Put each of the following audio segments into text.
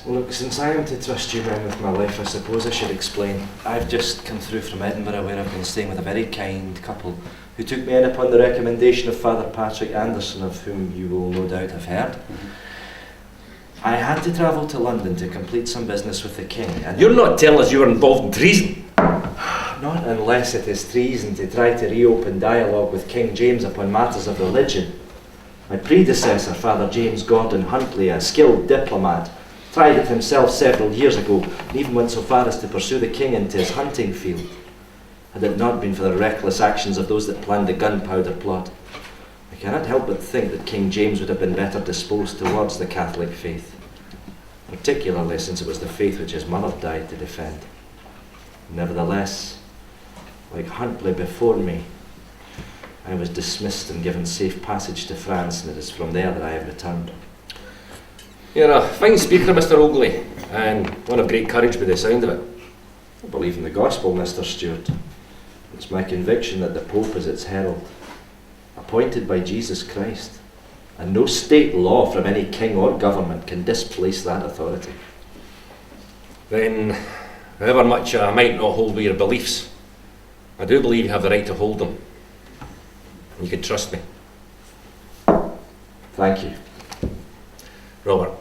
Look, since I am to trust you men with my life, I suppose I should explain. I've just come through from Edinburgh, where I've been staying with a very kind couple who took me in upon the recommendation of Father Patrick Anderson, of whom you will no doubt have heard. I had to travel to London to complete some business with the King, and... You're not telling us you were involved in treason? Not unless it is treason to try to reopen dialogue with King James upon matters of religion. My predecessor, Father James Gordon Huntley, a skilled diplomat, tried it himself several years ago, and even went so far as to pursue the King into his hunting field. Had it not been for the reckless actions of those that planned the gunpowder plot, I cannot help but think that King James would have been better disposed towards the Catholic faith, particularly since it was the faith which his mother died to defend. Nevertheless, like Huntley before me, I was dismissed and given safe passage to France, and it is from there that I have returned. You're a fine speaker, Mr. Ogilvie, and one of great courage by the sound of it. I believe in the gospel, Mr. Stewart. It's my conviction that the Pope is its herald, appointed by Jesus Christ, and no state law from any king or government can displace that authority. Then, however much I might not hold with your beliefs, I do believe you have the right to hold them. And you can trust me. Thank you. Robert,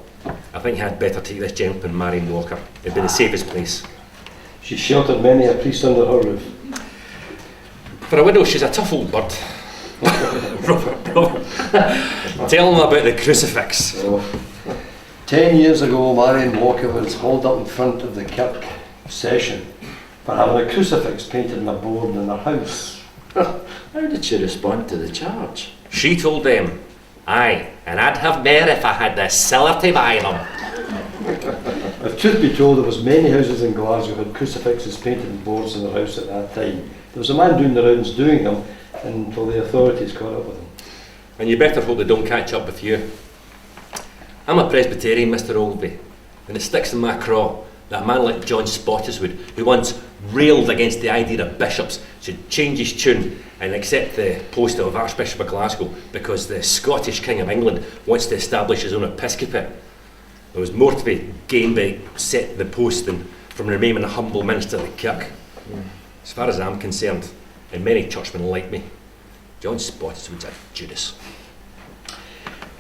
I think you had better take this gentleman, Marion Walker. It'd be the safest place. She sheltered many a priest under her roof. For a widow, she's a tough old bird. Robert, tell them about the crucifix. Oh. 10 years ago, Marion Walker was hauled up in front of the kirk session for having a crucifix painted on a board in her house. How did she respond to the charge? She told them, aye, and I'd have more if I had the siller to buy them. If truth be told, there was many houses in Glasgow who had crucifixes painted on boards in their house at that time. There was a man doing the rounds doing them until the authorities caught up with him. And you better hope they don't catch up with you. I'm a Presbyterian, Mr. Ogilvie, and it sticks in my craw that a man like John Spottiswoode, who once railed against the idea of bishops, should change his tune and accept the post of Archbishop of Glasgow because the Scottish King of England wants to establish his own episcopate. There was more to be gained by accepting the post than from remaining a humble minister of the kirk. As far as I'm concerned, and many churchmen like me, John Spottiswoode's a Judas.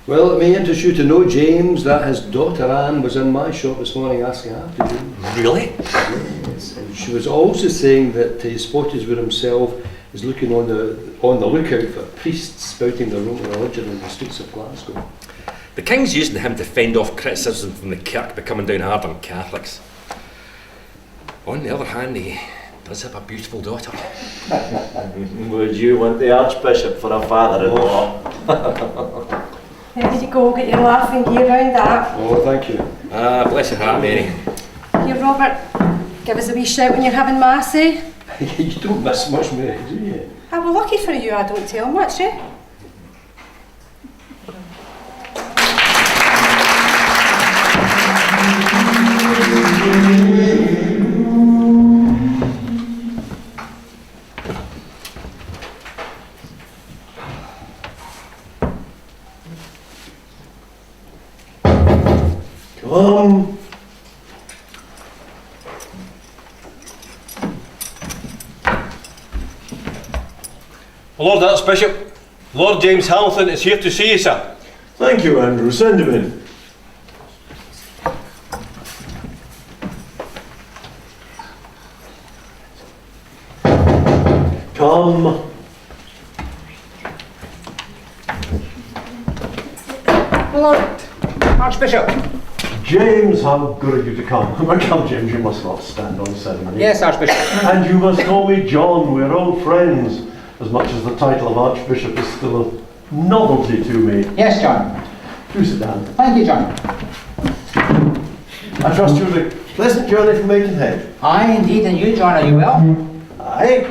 Well, it may interest you to know, James, that his daughter Anne was in my shop this morning asking after you. Really? Yes. And she was also saying that Spottiswoode himself is looking on the lookout for priests spouting the Roman religion in the streets of Glasgow. The King's using him to fend off criticism from the kirk by coming down hard on Catholics. On the other hand, he does have a beautiful daughter. Would you want the Archbishop for a father-in-law? There you go, get your laughing gear round that. Oh, thank you. Ah, bless your heart, Mary. Here, Robert, give us a wee shout when you're having mass, eh? You don't miss much, Mary, do you? Ah, well, lucky for you, I don't tell much, eh? Come. Lord Archbishop, Lord James Hamilton is here to see you, sir. Thank you, Andrew. Send him in. Come. Lord Archbishop. James, how good of you to come. Come, James, you must not stand on ceremony. Yes, Archbishop. And you must call me John. We're old friends, as much as the title of Archbishop is still a novelty to me. Yes, John. Do sit down. Thank you, John. I trust you had a pleasant journey from Maidenhead. Aye, indeed, and you, John, are you well? Aye.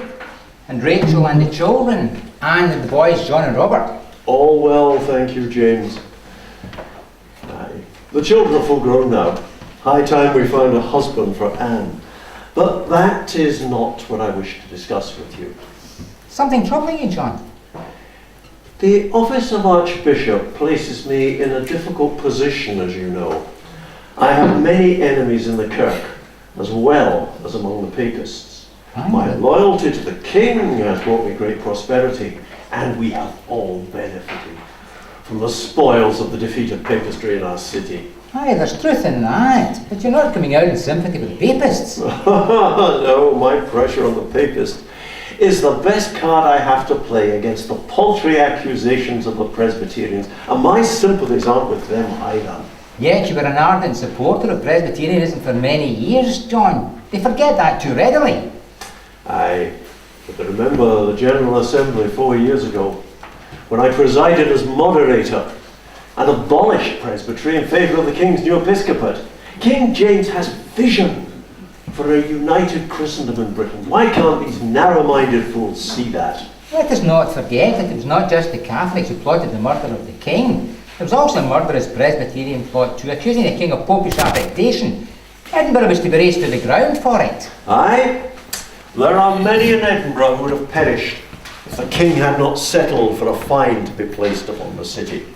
And Rachel and the children, and the boys, John and Robert. All well, thank you, James. Aye. The children are full grown now. High time we found a husband for Anne. But that is not what I wish to discuss with you. Something troubling you, John? The office of Archbishop places me in a difficult position, as you know. I have many enemies in the kirk, as well as among the papists. My loyalty to the king has brought me great prosperity, and we have all benefited from the spoils of the defeat of papistry in our city. Aye, there's truth in that, but you're not coming out in sympathy with the papists. No, my pressure on the papists is the best card I have to play against the paltry accusations of the Presbyterians, and my sympathies aren't with them either. Yet you were an ardent supporter of Presbyterianism for many years, John. They forget that too readily. Aye, but I remember the General Assembly 4 years ago, when I presided as moderator and abolished presbytery in favour of the King's new episcopate. King James has vision for a united Christendom in Britain. Why can't these narrow-minded fools see that? Let us not forget that it was not just the Catholics who plotted the murder of the king. There was also a murderous Presbyterian plot too, accusing the king of popish affectation. Edinburgh was to be razed to the ground for it. Aye, there are many in Edinburgh who would have perished if the king had not settled for a fine to be placed upon the city.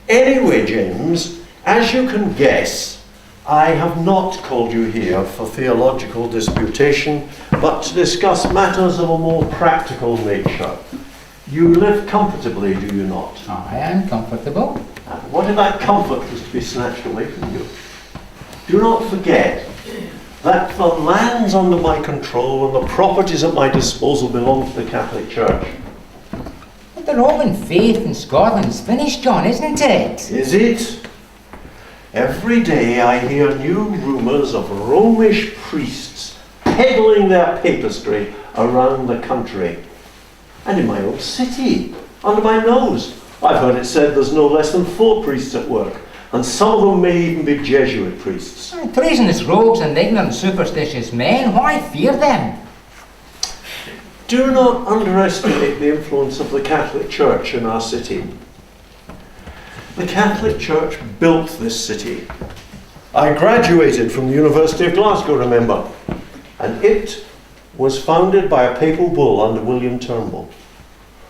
Anyway, James, as you can guess, I have not called you here for theological disputation, but to discuss matters of a more practical nature. You live comfortably, do you not? I am comfortable. And what if that comfort was to be snatched away from you? Do not forget that the lands under my control and the properties at my disposal belong to the Catholic Church. But the Roman faith in Scotland's finished, John, isn't it? Is it? Every day I hear new rumours of Romish priests peddling their papistry around the country. And in my own city, under my nose, I've heard it said there's no less than 4 priests at work, and some of them may even be Jesuit priests. Treasonous rogues and ignorant superstitious men, why fear them? Do not underestimate the influence of the Catholic Church in our city. The Catholic Church built this city. I graduated from the University of Glasgow, remember, and it was founded by a papal bull under William Turnbull.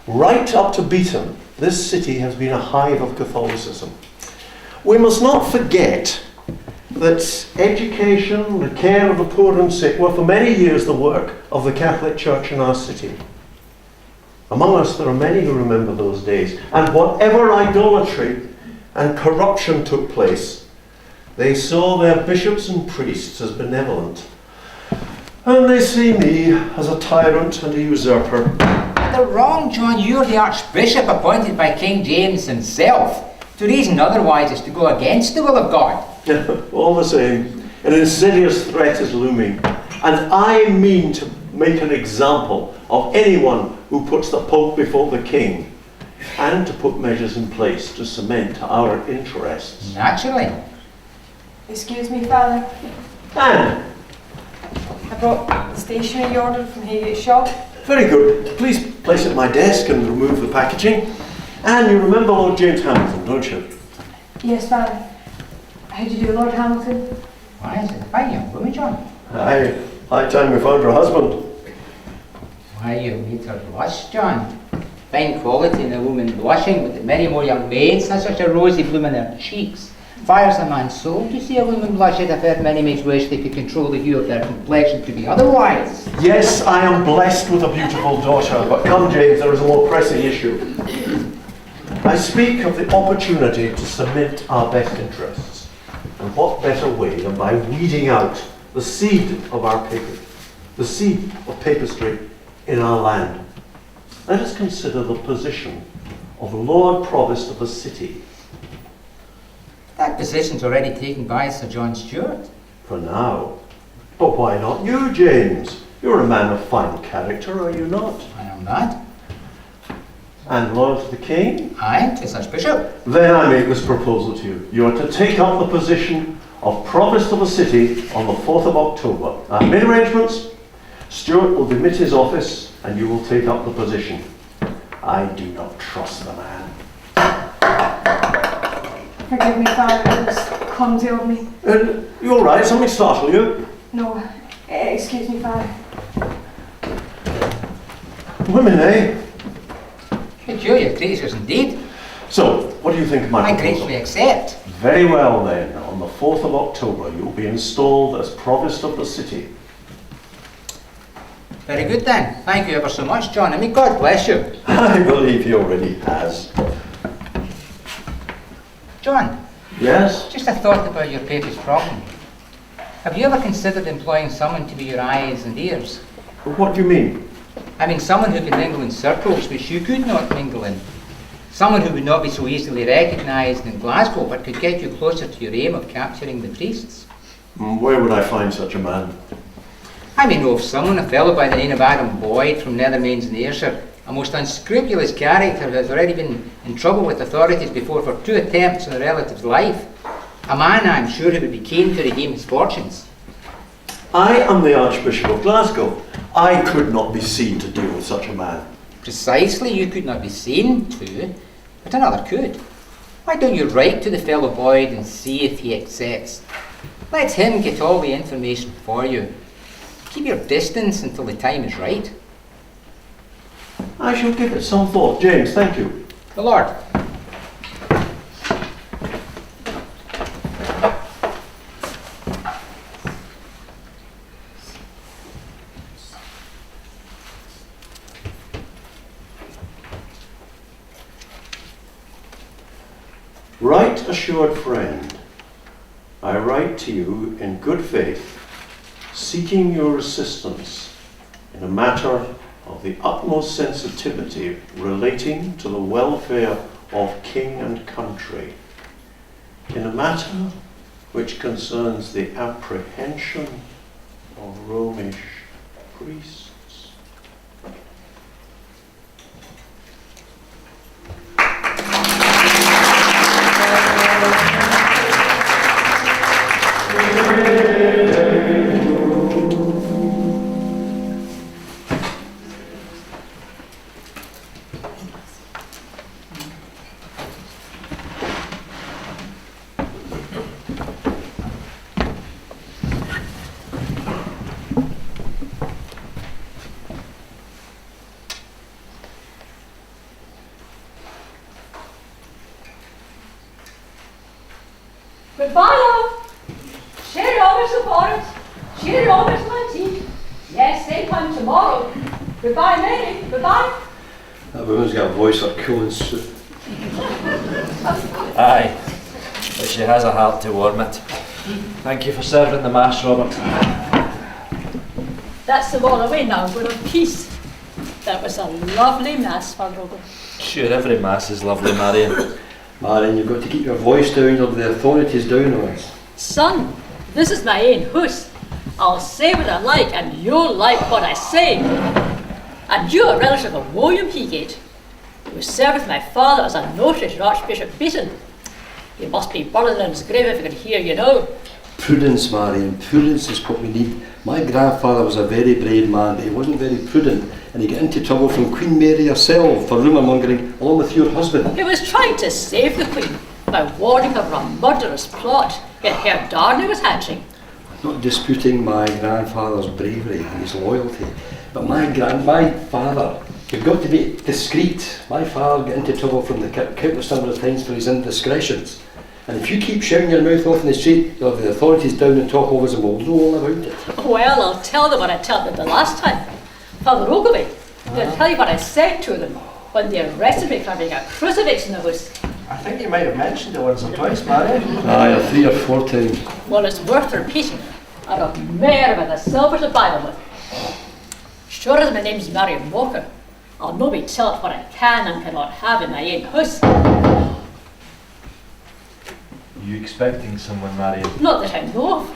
Right up to Beaton, this city has been a hive of Catholicism. We must not forget that education, the care of the poor and sick were for many years the work of the Catholic Church in our city. Among us there are many who remember those days, and whatever idolatry and corruption took place, they saw their bishops and priests as benevolent, and they see me as a tyrant and a usurper. They're wrong, John. You're the Archbishop appointed by King James himself. To reason otherwise is to go against the will of God. All the same, an insidious threat is looming, and I mean to make an example of anyone who puts the Pope before the King, and to put measures in place to cement our interests. Naturally. Excuse me, Father. Anne, I brought the stationery you ordered from Haygate's shop. very good. Please place it at my desk and remove the packaging. Anne, you remember Lord James Hamilton, don't you? Yes, Father. How do you do, Lord Hamilton? Why is it a fine young woman, John? Aye, high time we found her husband. Why, you made her blush, John. Fine quality in a woman blushing, but that many more young maids have such a rosy bloom in their cheeks. Fires a man's soul to see a woman blush, yet I've heard many maids wish they could control the hue of their complexion to be otherwise. Yes, I am blessed with a beautiful daughter, but come, James, there is a more pressing issue. I speak of the opportunity to cement our best interests. And what better way than by weeding out the seed of our the seed of papistry in our land. Let us consider the position of Lord Provost of the city. That position's already taken by Sir John Stewart. For now. But why not you, James? You're a man of fine character, are you not? I am not. And loyal to the king? I, to such bishop. Then I make this proposal to you. You are to take up the position of Provost of the city on the 4th of October. I've made arrangements. Stewart will demit his office and you will take up the position. I do not trust the man. Forgive me, Father, it was clumsy of me. You all right? Something startle you? No, excuse me, Father. Women, eh? Peculiar creatures indeed. So, what do you think of my I proposal? gratefully accept. Very well then, on the 4th of October you'll be installed as Provost of the city. Very good then. Thank you ever so much, John. I mean, God bless you. I believe he already has. John, Yes? just a thought about your papish problem. Have you ever considered employing someone to be your eyes and ears? What do you mean? I mean, someone who could mingle in circles which you could not mingle in. Someone who would not be so easily recognised in Glasgow, but could get you closer to your aim of capturing the priests. Where would I find such a man? I may know of someone, a fellow by the name of Adam Boyd from Nethermains in Ayrshire, a most unscrupulous character who has already been in trouble with authorities before for 2 attempts on a relative's life. A man, I am sure, who would be keen to redeem his fortunes. I am the Archbishop of Glasgow. I could not be seen to deal with such a man. Precisely, you could not be seen to, but another could. Why don't you write to the fellow Boyd and see if he accepts? Let him get all the information for you. Keep your distance until the time is right. I shall give it some thought. James, thank you. The Lord. Right assured friend, I write to you in good faith, seeking your assistance in a matter of the utmost sensitivity relating to the welfare of king and country, in a matter which concerns the apprehension of Romish priests. Goodbye, love. Cheerio, Mr. Forrest. Cheerio, Mr. Monteith. Yes, same time tomorrow. Goodbye, Mary. Goodbye. That woman's got a voice for cool and soup. Aye, but she has a heart to warm it. Thank you for serving the Mass, Robert. That's them all away now. We're in peace. That was a lovely Mass, Father Ogilvie. Sure, every Mass is lovely, Marion. Marion, you've got to keep your voice down or the authorities down on us. Son, this is my own house. I'll say what I like, and you'll like what I say. And you're a relative of William Heegate, who served with my father as a notary to Archbishop Beaton. You must be burning in his grave if he could hear you now. Prudence, Marion, prudence is what we need. My grandfather was a very brave man, but he wasn't very prudent, and he got into trouble from Queen Mary herself for rumour mongering, along with your husband. He was trying to save the Queen by warning her of a murderous plot yet Herr Darnley was hatching. I'm not disputing my grandfather's bravery and his loyalty, but my father, you've got to be discreet. My father got into trouble from the countless number of times for his indiscretions. And if you keep shouting your mouth off in the street, you'll have the authorities down and talk over us and we'll know all about it. Well, I'll tell them what I told them the last time. Father Ogilvie, they'll tell you what I said to them when they arrested me for having a crucifix in the house. I think you might have mentioned it once or twice, Marion. Aye, 3 or 4 times. Well, it's worth repeating. I have mayor with a silver to Bible with. Sure as my name's Marion Walker, I'll no be tell what I can and cannot have in my own house. You expecting someone, Marion? Not that I know of.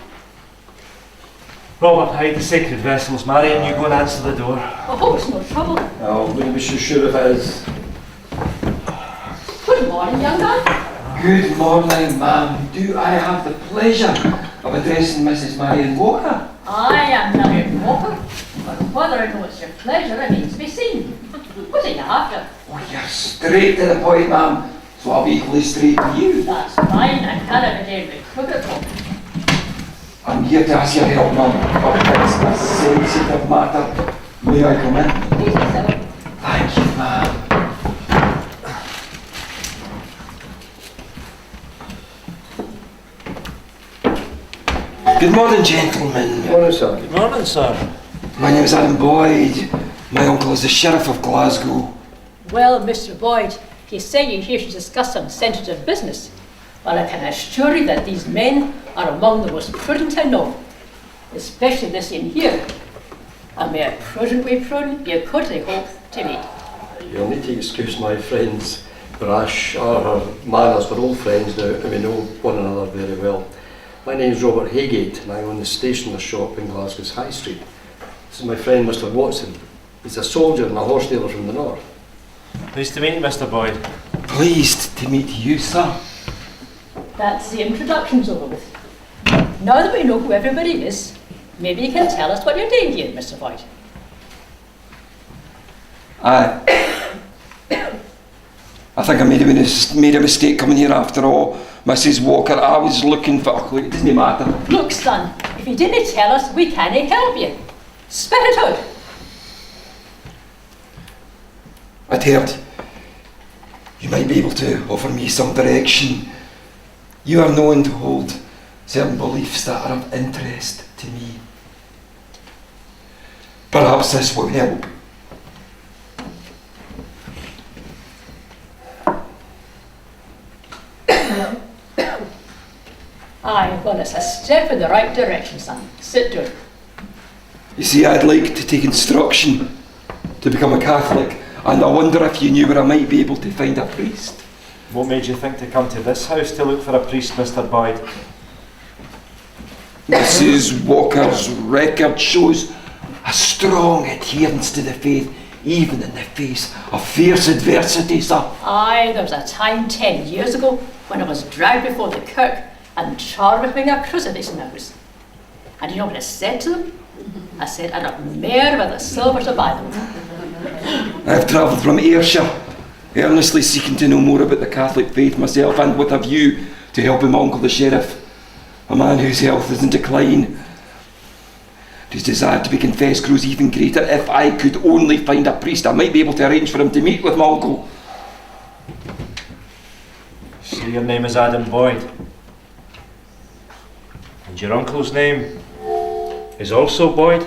Robert, hide the sacred vessels. Marion, you go and answer the door. I hope it's no trouble. I wouldn't be so sure if it is. Good morning, young man. Good morning, ma'am. Do I have the pleasure of addressing Mrs. Marion Walker? I am Marion Walker. But whether I know it's your pleasure remains to be seen. What are you after? Oh, you're straight to the point, ma'am. So I'll be equally straight to you. That's fine. I can't have a day with crooked talk. I'm here to ask your help, ma'am. But it's a sensitive matter. May I come in? Please, sir. Thank you, ma'am. Good morning, gentlemen. Morning, sir. Good morning, sir. My name is Adam Boyd. My uncle is the Sheriff of Glasgow. Well, Mr. Boyd, he sent you here to discuss some sensitive business. Well, I can assure you that these men are among the most prudent I know, especially this in here. And may a prudent way prudent be accordingly hope to me. You'll need to excuse my friend's brash or her manners. We're old friends now and we know one another very well. My name's Robert Haygate and I own the stationer's shop in Glasgow's High Street. This is my friend Mr. Watson. He's a soldier and a horse dealer from the north. Pleased to meet you, Mr. Boyd. Pleased to meet you, sir. That's the introductions over with. Now that we know who everybody is, maybe you can tell us what you're doing here, Mr. Boyd. I think I made a mistake coming here after all. Mrs. Walker, I was looking for... Oh, it doesn't matter. Look, son, if you didn't tell us, we can't help you. Spit it out. I'd heard you might be able to offer me some direction. You are known to hold certain beliefs that are of interest to me. Perhaps this will help. Aye, well, it's a step in the right direction, son. Sit down. You see, I'd like to take instruction to become a Catholic, and I wonder if you knew where I might be able to find a priest. What made you think to come to this house to look for a priest, Mr. Boyd? Mrs. Walker's record shows a strong adherence to the faith, even in the face of fierce adversity, sir. Aye, there was a time 10 years ago when I was dragged before the kirk and charged with having a crucifix in the house. And you know what I said to them? I said, I'd have mare with the silver to buy them. I've travelled from Ayrshire, earnestly seeking to know more about the Catholic faith myself, and with a view to helping my uncle the sheriff, a man whose health is in decline. His desire to be confessed grows even greater. If I could only find a priest, I might be able to arrange for him to meet with my uncle. So your name is Adam Boyd. And your uncle's name is also Boyd?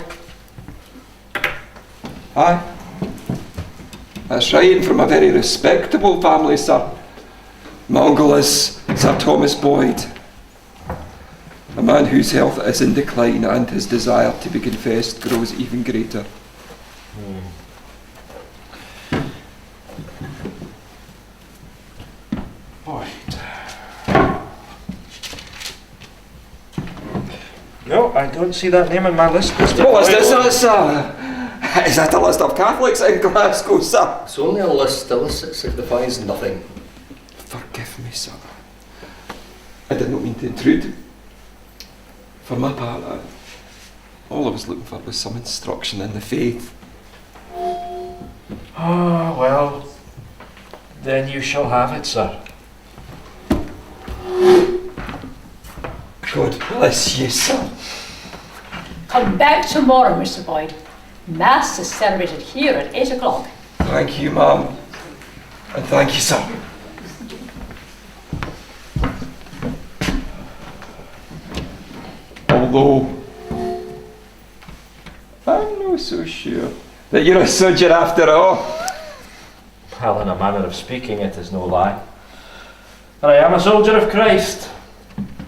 Aye. That's right, and from a very respectable family, sir. My uncle is Sir Thomas Boyd, a man whose health is in decline and his desire to be confessed grows even greater. Boyd. No, I don't see that name on my list, Mr. What Boyd. is this, sir? Is that a list of Catholics in Glasgow, sir? It's only a list. A list signifies nothing. Forgive me, sir. I did not mean to intrude. For my part, all I was looking for was some instruction in the faith. Oh, well, then you shall have it, sir. God bless you, sir. Come back tomorrow, Mr. Boyd. Mass is celebrated here at 8 o'clock. Thank you, ma'am. And thank you, sir. Although, I'm not so sure that you're a soldier after all. Well, in a manner of speaking, it is no lie. And I am a soldier of Christ,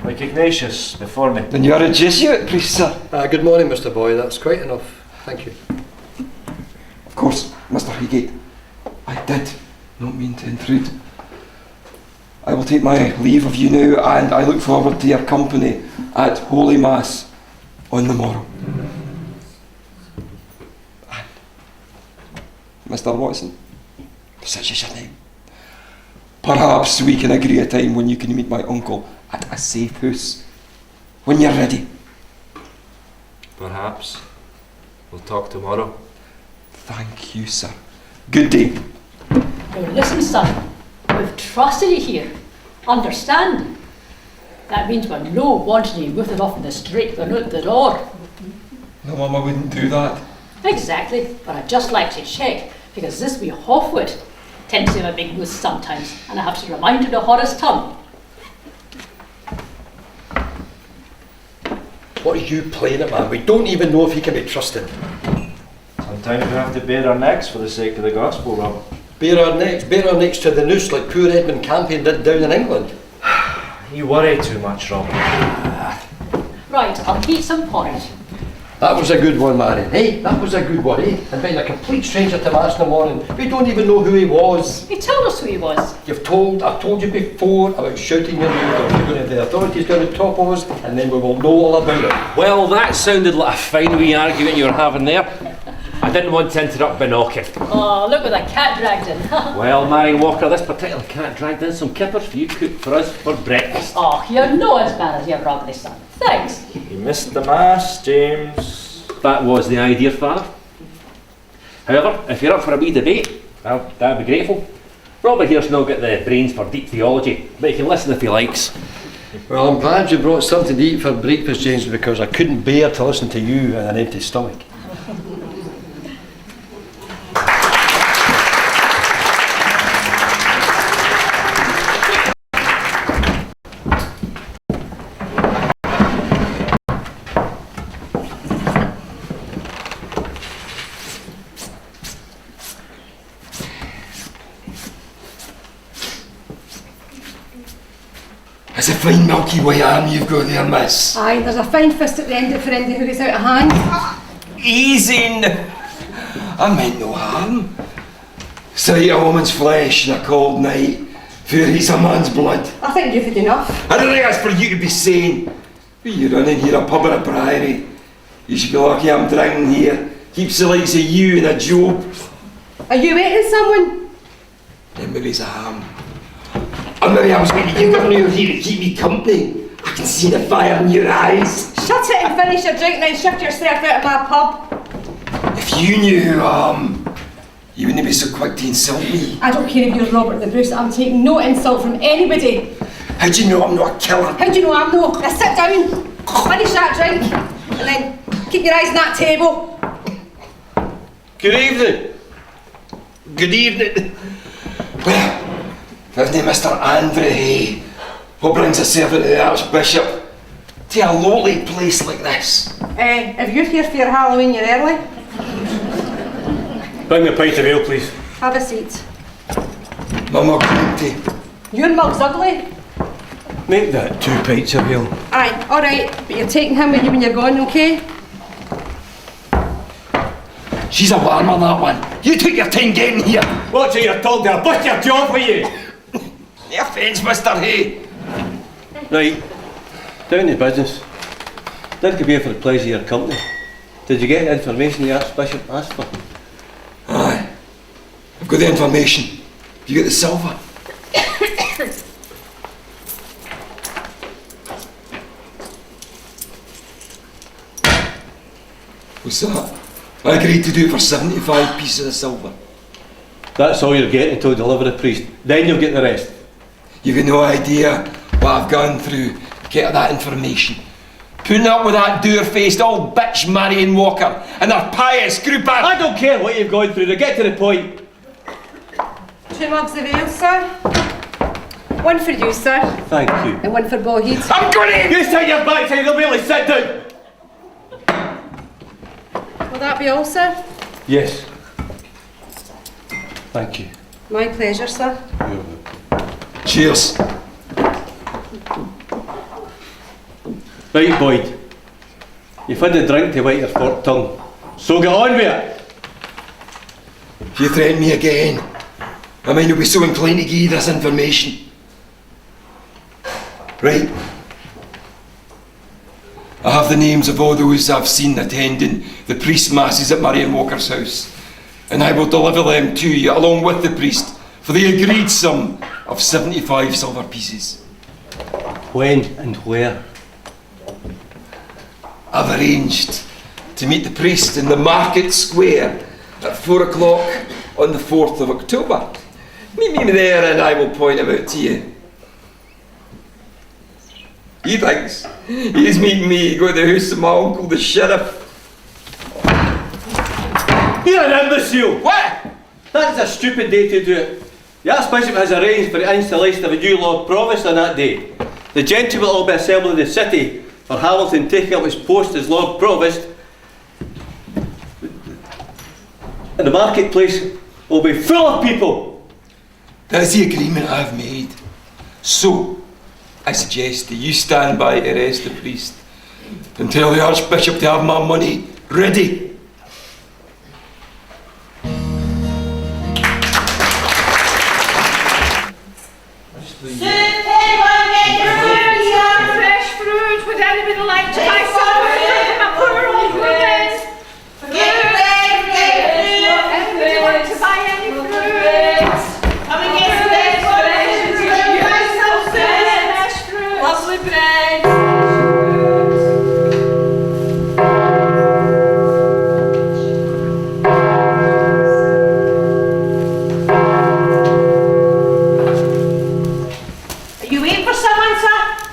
like Ignatius before me. Then you're a Jesuit priest, sir. Good morning, Mr. Boyd. That's quite enough. Thank you. Of course, Mr. Higgate, I did not mean to intrude. I will take my leave of you now, and I look forward to your company at Holy Mass on the morrow. And Mr. Watson, such is your name. Perhaps we can agree a time when you can meet my uncle at a safe house when you're ready. Perhaps. We'll talk tomorrow. Thank you, sir. Good day. Now listen, son. We've trusted you here. Understand? That means we're no wanting you moving off in the street, we're out the door. No, Mum, I wouldn't do that. Exactly, but I'd just like to check, because this wee Hofwood tends to have a big moose sometimes, and I have to remind you to hold his tongue. What are you playing at, man? We don't even know if he can be trusted. Sometimes we have to bare our necks for the sake of the gospel, Rob. Bare our necks to the noose like poor Edmund Campion did down in England. You worry too much, Rob. Right, I'll heat some porridge. That was a good one, Marion. Hey, that was a good one, eh? And being a complete stranger to Mass in the morning. We don't even know who he was. He told us who he was. I've told you before about shouting your name out. You're going to have the authorities going to top of us, and then we will know all about it. Well, that sounded like a fine wee argument you were having there. I didn't want to interrupt by knocking. Oh, look what the cat dragged in. Well, Marion Walker, this particular cat dragged in some kippers for you cooked for us for breakfast. Oh, you're no as bad as your Robbie son. Thanks. You missed the Mass, James. That was the idea, Father. However, if you're up for a wee debate, well, I'd be grateful. Robbie here's not got the brains for deep theology, but he can listen if he likes. Well, I'm glad you brought something to eat for breakfast, James, because I couldn't bear to listen to you on an empty stomach. It's a fine milky white arm you've got there, miss. Aye, there's a fine fist at the end for anybody who gets out of hand. Easy. I meant no harm. Sight a woman's flesh in a cold night, fear he's a man's blood. I think you've had enough. I don't think that's for you to be saying. You running here a pub or a priory. You should be lucky I'm drinking here. Keeps the likes of you and a Job. Are you waiting someone? Then maybe it's a ham. Or maybe I was waiting to get down here to keep me company. I can see the fire in your eyes. Shut it and finish your drink, then shift yourself out of my pub. If you knew who I am, you wouldn't be so quick to insult me. I don't care if you're Robert the Bruce, I'm taking no insult from anybody. How do you know I'm not a killer? How do you know I'm no? Now sit down, finish that drink, and then keep your eyes on that table. Good evening. Good evening. Well, isn't it Mr. Andrew Hay? What brings a servant to the Archbishop to a lowly place like this? If you're here for your Halloween, you're early. Bring me a pint of ale, please. Have a seat. My mug's empty. Your mug's ugly. Make that 2 pints of ale. Aye, alright, but you're taking him with you when you're gone, okay? She's a warmer, that one. You took your time getting here. Watch your tongue there, bust your jaw for you! No offence, Mr. Hay. Right, down to business. Did come here for the pleasure of your company. Did you get the information the Archbishop asked for? Aye. I've got the information. You got the silver? What's that? I agreed to do it for 75 pieces of silver. That's all you're getting until deliver the priest. Then you'll get the rest. You've got no idea what I've gone through to get that information. Putting up with that dour-faced old bitch Marion Walker and her pious group of... I don't care what you've gone through, to get to the point. 2 mugs of ale, sir. One for you, sir, Thank you. and one for Boheed. I'm going You sit your backside, they'll be able to sit down. Will that be all, sir? Yes. Thank you. My pleasure, sir. Cheers. Right, Boyd. You've had a drink to wet your forked tongue. So get on with it. If you threaten me again, I might not be so inclined to give you this information. Right. I have the names of all those I've seen attending the priest masses at Marion Walker's house, and I will deliver them to you along with the priest for the agreed sum of 75 silver pieces. When and where? I've arranged to meet the priest in the market square at 4 o'clock on the 4th of October. Meet me there and I will point him out to you. He thinks he's meeting me to go to the house of my uncle the sheriff. You're an imbecile! What? That is a stupid day to do it. The Archbishop has arranged for the installation of a new Lord Provost on that day. The gentry will all be assembled in the city for for Hamilton taking up his post as Lord Provost, and the marketplace will be full of people. That's the agreement I've made. So, I suggest that you stand by to arrest the priest and tell the Archbishop to have my money ready. Fresh fruit. Would anybody like to buy some fruit from a poor old woman? Anybody want to buy any fruit? Come and get some fresh fruit. Lovely bread.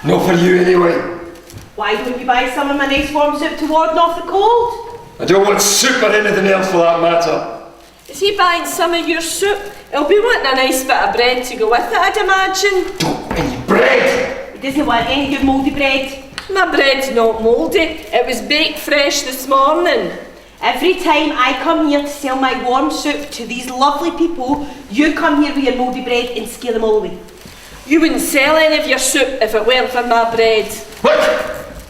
Not for you anyway. Why don't you buy some of my nice warm soup to ward off the cold? I don't want soup or anything else for that matter. Is he buying some of your soup? He'll be wanting a nice bit of bread to go with it, I'd imagine. Don't want any bread! He doesn't want any of your mouldy bread. My bread's not mouldy. It was baked fresh this morning. Every time I come here to sell my warm soup to these lovely people, you come here with your mouldy bread and scare them all away. You wouldn't sell any of your soup if it weren't for my bread. What?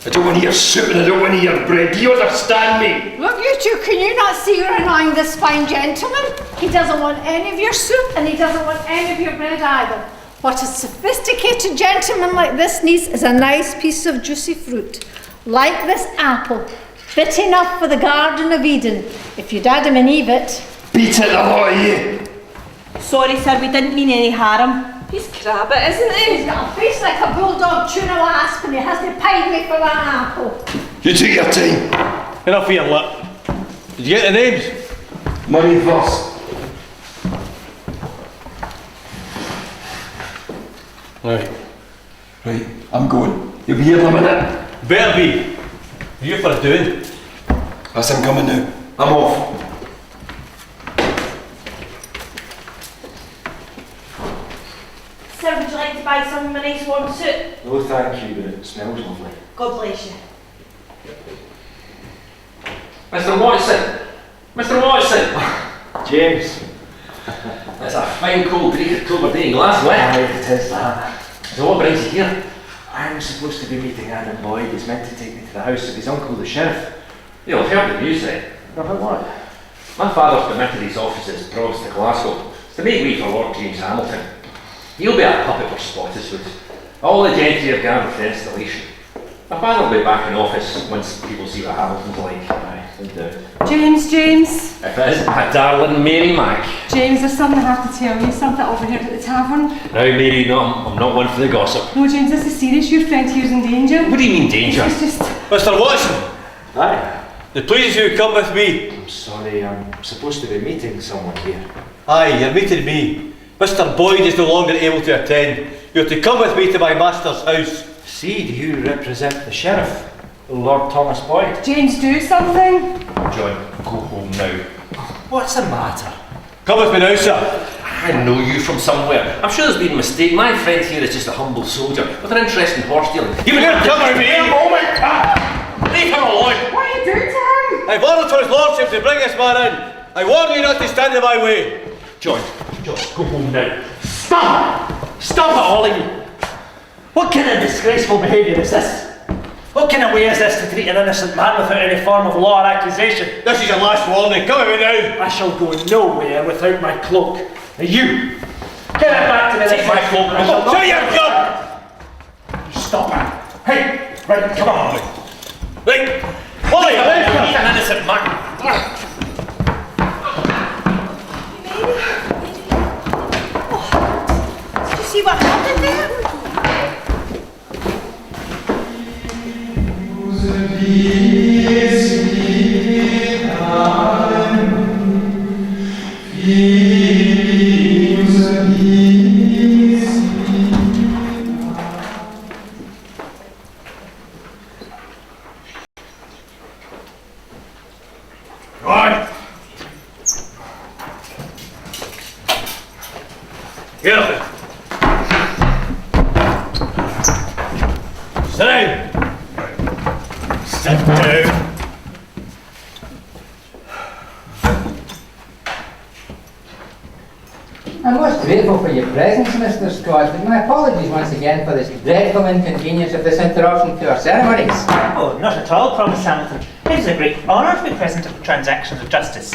I don't want to hear soup and I don't want to hear bread. Do you understand me? Look, you two, can you not see you're annoying this fine gentleman? He doesn't want any of your soup and he doesn't want any of your bread either. What a sophisticated gentleman like this needs is a nice piece of juicy fruit. Like this apple. Fit enough for the Garden of Eden. If you'd Adam and Eve it. Beat it, the lot of you. Sorry, sir, we didn't mean any harm. He's crabbit, isn't he? He's got a face like a bulldog chewing a wasp and he has to pay me for that apple. You take your time. Enough of your lip. Did you get the names? Money first. Right. Right, I'm going. You'll be here in a minute. Better be. You for a doing. Yes, I'm coming now. I'm off. Sir, would you like to buy some of my nice warm soup? No, thank you, but it smells lovely. God bless you. Mr. Watson! Mr. Watson! James. It's a fine cold grey October day in Glasgow, Aye, it is that. So what brings you here? I was supposed to be meeting Adam Boyd. He's meant to take me to the house of his uncle, the sheriff. You'll have heard the news then. About what? My father's permitted his offices Provost to Glasgow to make way for Lord James Hamilton. He'll be a puppet for Spottiswood. All the gentry have gathered for the installation. My father will be back in office once people see what Hamilton's like. Aye, no doubt. James. If it isn't my darling Mary Mac. James, there's something I have to tell you. Something overheard at the tavern. Now, Mary, no, I'm not one for the gossip. No, James, this is serious. Your friend here's in danger. What do you mean, danger? It's just... Mr. Watson, Aye. it pleases you to come with me. I'm sorry, I'm supposed to be meeting someone here. Aye, you're meeting me. Mr. Boyd is no longer able to attend. You're to come with me to my master's house. See, do you represent the sheriff, Lord Thomas Boyd? James, do something. John, go home now. What's the matter? Come with me now, sir. I know you from somewhere. I'm sure there's been a mistake. My friend here is just a humble soldier with an interest in horse dealing. You will come with me in a moment. Leave him alone. What are you doing to him? I've ordered for his lordship to bring this man in. I warn you not to stand in my way. John, go home now. Stop! Stop it, all of you! What kind of disgraceful behaviour is this? What kind of way is this to treat an innocent man without any form of law or accusation? This is your last warning. Come with me now. I shall go nowhere without my cloak. Now you, get it back to me. Take my cloak. I shall not- So you come. You stop it. Hey, right, come on. Right. Why? He's an innocent man. Did you see what happened there? Right. Get up. Sit down. Sit down. I'm most grateful for your presence, Mr. Scott, and my apologies once again for this dreadful inconvenience of this interruption to our ceremonies. Oh, not at all, Provost Hamilton. It is a great honour to be present at the transactions of justice.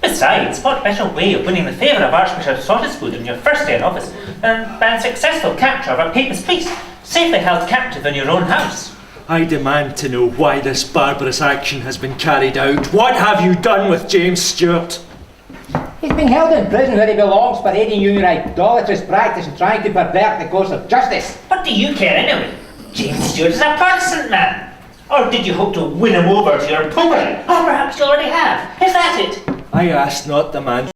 Besides, what better way of winning the favour of Archbishop Spottiswoode in your first day in office than by the successful capture of a papist priest, safely held captive in your own house? I demand to know why this barbarous action has been carried out. What have you done with James Stewart? He's been held in prison where he belongs for aiding you in your idolatrous practice and trying to pervert the course of justice. What do you care anyway? James Stewart is a Protestant man. Or did you hope to win him over to your popery? Or perhaps you already have. Is that it? I asked not the man